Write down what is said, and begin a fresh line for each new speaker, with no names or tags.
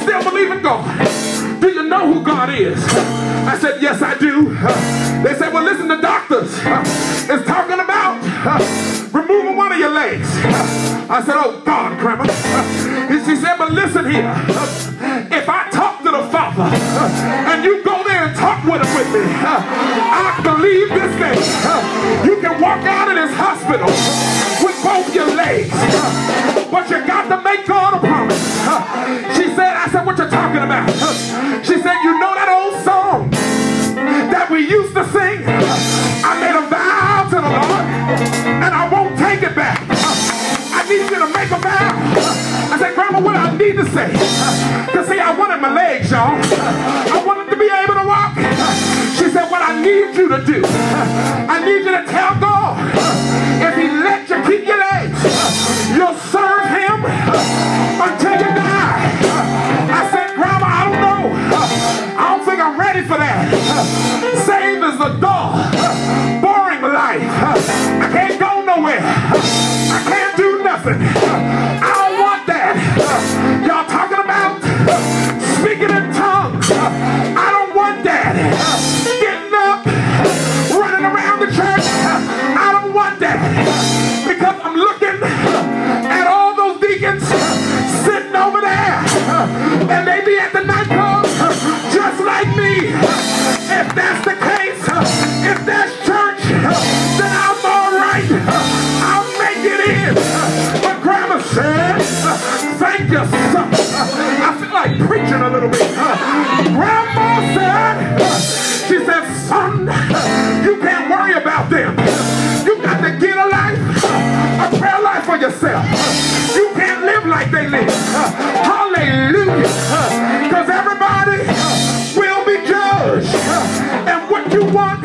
still believe in God? Do you know who God is? I said, yes, I do. They said, well, listen, the doctors is talking about removing one of your legs. I said, oh, God, Grandma. She said, but listen here. If I talk to the Father and you go there and talk with him with me, I believe this thing. You can walk out of this hospital with both your legs, but you got to make God a promise. She said, I said, what you talking about? She said, you know that old song that we used to sing? I made a vow to the Lord and I won't take it back. I need you to make a vow. I said, Grandma, what I need to say? Because see, I wanted my legs, y'all. I wanted to be able to walk. She said, what I need you to do, I need you to tell God, if he lets you keep your legs, you'll serve him until you die. I said, Grandma, I don't know. I don't think I'm ready for that. Save is a dull, boring life. I can't go nowhere. I can't do nothing. I don't want that. Y'all talking about speaking in tongues. I don't want that. Getting up, running around the church. I don't want that. Because I'm looking at all those deacons sitting over there. And they be at the nightclub just like me. If that's the case, if that's church, then I'm all right. I'll make it in. But Grandma said, thank you, son. I feel like preaching a little bit. Grandma said, she said, son, you can't worry about them. You got to get a life, a prayer life for yourself. You can't live like they live. Hallelujah. Because everybody will be judged. And what you want